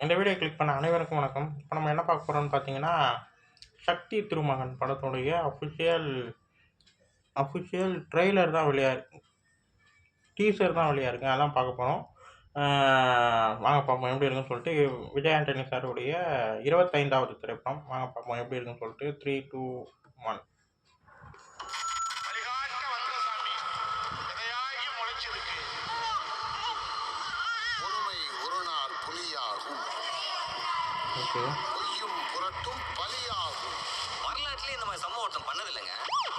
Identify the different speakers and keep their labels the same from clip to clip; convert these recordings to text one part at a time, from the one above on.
Speaker 1: இந்த video click பண்ண அனைவருக்கும் வணக்கம். இப்போ நம்ம என்ன பார்க்க போகிறோம்னு பார்த்தீங்கன்னா, சக்தி திருமகன் படத்துடைய அஃபிஷியல் ட்ரெய்லர் தான் டீசர் தான் வெளியாயிருக்கு. அதான் பார்க்க போகிறோம். வாங்க பார்ப்போம் எப்படி இருக்குன்னு சொல்லிட்டு. விஜய் ஆண்டனி சாருடைய 25வது திரைப்படம். வாங்க பார்ப்போம் எப்படி இருக்குன்னு சொல்லிட்டு. 3, 2, 1. ஓகே.
Speaker 2: வரலாற்றிலே இந்த மாதிரி சம்பவம் ஒருத்தன் பண்ணதில்லைங்க.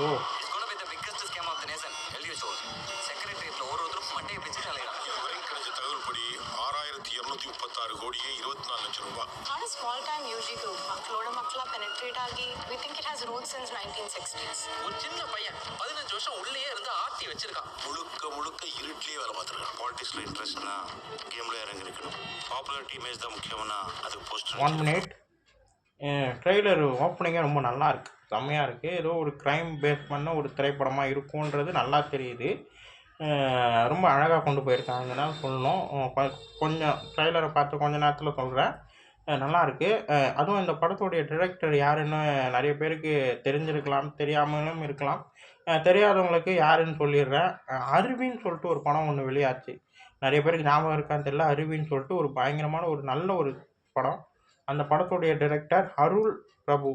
Speaker 1: Oh.
Speaker 2: It's gonna be the biggest scam of the nation. எல்யூ ஷோல். செக்ரட்டரியேட்ல ஒருத்தரும் மண்டையை பிச்சுட்டு அலையறாங்க.
Speaker 3: இதுவரை கிடைச்ச தகவல்படி 6236 கோடியே 24 லட்சம் ரூபாய்.
Speaker 4: Not a small time UG group. மக்களோட மக்களா penetrate ஆகி we think it has roots since 1960s.
Speaker 2: ஒரு சின்ன பையன் 15 வருஷம் உள்ளேயே இருந்து ஆட்டி வச்சிருக்கான்.
Speaker 3: முழுக்க இருட்டிலேயே வேலை பார்த்துருக்கான். பாலிடிக்ஸ்ல இன்ட்ரெஸ்ட்னா கேம்ல இறங்கி இருக்கணும். பாப்புலாரிட்டி இமேஜ் தான் முக்கியம்னா அது போஸ்டர்.
Speaker 1: 1 மினிட். ட்ரெய்லர் ஓப்பனிங்கே ரொம்ப நல்லா இருக்குது, செம்மையாக இருக்குது. ஏதோ ஒரு க்ரைம் பேஸ் பண்ண ஒரு திரைப்படமாக இருக்குன்றது நல்லா தெரியுது. ரொம்ப அழகாக கொண்டு போயிருக்காங்கன்னு தான் சொல்லணும். கொஞ்சம் ட்ரெய்லரை பார்த்து கொஞ்ச நேரத்தில் சொல்கிறேன். நல்லாயிருக்கு. அதுவும் இந்த படத்துடைய டிரெக்டர் யாருன்னு நிறைய பேருக்கு தெரிஞ்சிருக்கலாம், தெரியாமலும் இருக்கலாம். தெரியாதவங்களுக்கு யாருன்னு சொல்லிடுறேன். அருவின்னு சொல்லிட்டு ஒரு படம் ஒன்று வெளியாச்சு. நிறைய பேருக்கு ஞாபகம் இருக்கான்னு தெரியல. அருவின்னு சொல்லிட்டு ஒரு பயங்கரமான ஒரு நல்ல ஒரு படம். அந்த படத்துடைய டிரெக்டர் அருள் பிரபு,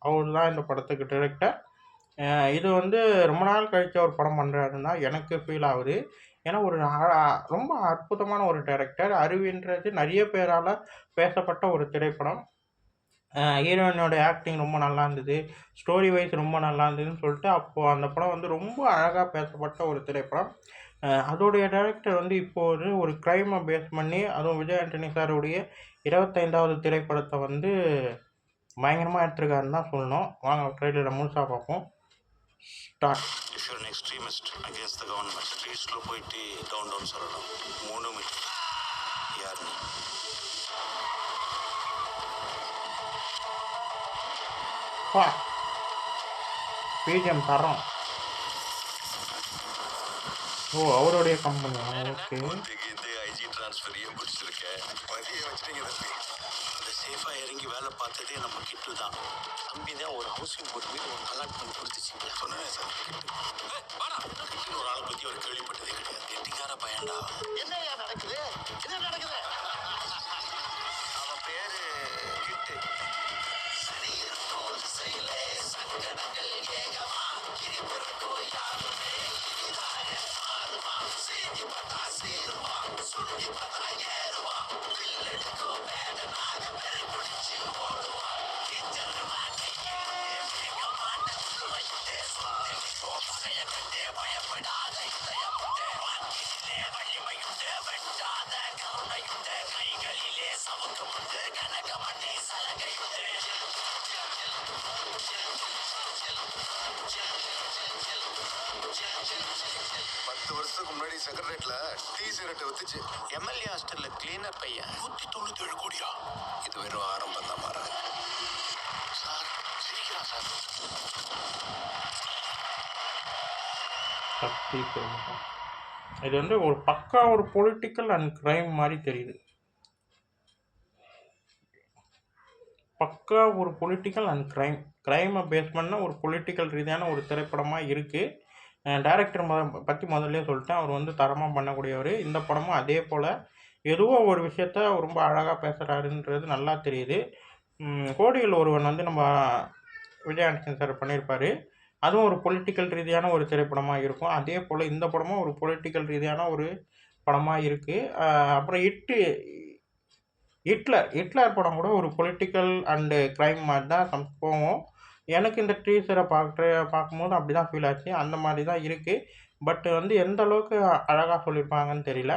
Speaker 1: அவர் தான் இந்த படத்துக்கு டிரெக்டர். இது ரொம்ப நாள் கழித்து ஒரு படம் பண்ணுறாருன்னு தான் எனக்கு ஃபீல் ஆகுது. ஏன்னா ரொம்ப அற்புதமான ஒரு டைரக்டர். அருவின்றது நிறைய பேரால் பேசப்பட்ட ஒரு திரைப்படம். ஹீரோயினோட ஆக்டிங் ரொம்ப நல்லா இருந்தது, ஸ்டோரி வைஸ் ரொம்ப நல்லா இருந்ததுன்னு சொல்லிட்டு அப்போது அந்த படம் ரொம்ப அழகாக பேசப்பட்ட ஒரு திரைப்படம். அதோடைய டைரக்டர் இப்போது ஒரு க்ரைமை பேஸ் பண்ணி, அதுவும் விஜய் ஆண்டனி சாருடைய 25வது திரைப்படத்தை பயங்கரமாக எடுத்திருக்காருன்னு தான் சொல்லணும். வாங்க ட்ரெய்லரை முழுசாக பார்ப்போம். Start.
Speaker 3: If you are an extremist against the government, ஸ்ட்ரீட்ஸ்ல போயிட்டு டவுன் சொல்லலாம். 3 மீட்டர் யார் நீ?
Speaker 1: வா, பிஜிஎம் தரோம். ஓ, அவருடைய கம்பெனி. ஓகே.
Speaker 3: ஐஜி டிரான்ஸ்ஃபரையும் பிடிச்சிருக்கேன். பதிய வச்சுட்டீங்க தம்பி. அந்த சேஃபாக இறங்கி வேலை பார்த்ததே நம்ம கிட்டு தான். தம்பி தான் ஒரு ஹவுசிங் போர்ட் மீது ஒரு அலாட் பண்ணி கொடுத்துச்சு. சொன்னேன் சார், கிட்டு ஒரு ஆளை பற்றி ஒரு கேள்விப்பட்டதே கிடையாது. கெட்டிக்கார பயன்டா. என்னையா நடக்குது? என்ன நடக்குது? அவன் பேரு கிட்டு. வருஷத்துக்கு முன்னாடி செக்ரட்டரியேட்ல டீ சிகரெட் வித்துச்சு. எம்எல்ஏ ஹாஸ்டல்ல கிளீனர் பையன் 197 கோடியா. இது வெறும் ஆரம்பம் தான் மாறாது சார். சிரிக்கிறா சார்.
Speaker 1: சக்தி திருமகன். இது ஒரு பக்கா ஒரு பொலிட்டிக்கல் அண்ட் க்ரைம் மாதிரி தெரியுது. பக்கா ஒரு பொலிட்டிக்கல் அண்ட் க்ரைமை பேஸ் பண்ண ஒரு பொலிட்டிக்கல் ரீதியான ஒரு திரைப்படமாக இருக்குது. டைரக்டர் பற்றி முதல்ல சொல்லிட்டேன். அவர் தரமாக பண்ணக்கூடியவர். இந்த படமும் அதே போல் எதுவோ ஒரு விஷயத்த ரொம்ப அழகாக பேசுகிறாருன்றது நல்லா தெரியுது. கோடியில் ஒருவன் நம்ம விஜய் ஆண்டனி சார் பண்ணியிருப்பார். அதுவும் ஒரு பொலிட்டிக்கல் ரீதியான ஒரு திரைப்படமாக இருக்கும். அதே போல் இந்த படமும் ஒரு பொலிட்டிக்கல் ரீதியான ஒரு படமாக இருக்குது. அப்புறம் ஹிட்லர் படம் கூட ஒரு பொலிட்டிக்கல் அண்டு க்ரைம் மாதிரி தான் போவோம். எனக்கு இந்த டீசரை பார்க்கும்போது அப்படி தான் ஃபீல் ஆச்சு. அந்த மாதிரி தான் இருக்குது. பட் எந்த அளவுக்கு அழகாக சொல்லியிருப்பாங்கன்னு தெரியல.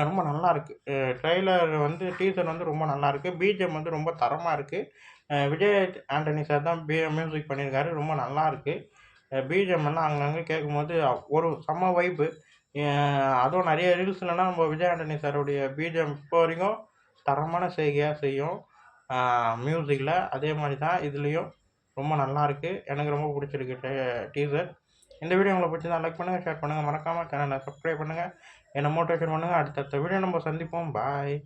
Speaker 1: ரொம்ப நல்லாயிருக்கு. ட்ரெய்லர் டீசர் ரொம்ப நல்லாயிருக்கு. பிஜிஎம் ரொம்ப தரமாக இருக்குது. விஜய் ஆண்டனி சார் தான் மியூசிக் பண்ணியிருக்காரு. ரொம்ப நல்லாயிருக்கு. பிஜிஎம் எல்லாம் அங்கங்கே கேட்கும்போது ஒரு செம்ம வைப்பு. அதுவும் நிறைய ரீல்ஸ்லலாம் நம்ம விஜய் ஆண்டனி சாருடைய பிஜிஎம் இப்போ வரைக்கும் தரமான செய்கையாக செய்யும் மியூசிக்கில். அதே மாதிரி தான் இதுலேயும் ரொம்ப நல்லாயிருக்கு. எனக்கு ரொம்ப பிடிச்சிருக்கு டீசர். இந்த வீடியோ உங்களுக்கு பிடிச்சிருந்தா லைக் பண்ணுங்கள், ஷேர் பண்ணுங்கள், மறக்காமல் சேனலை சப்ஸ்கிரைப் பண்ணுங்கள், என்னை மோட்டிவேஷன் பண்ணுங்கள். அடுத்தடுத்த வீடியோ நம்ம சந்திப்போம். பாய்.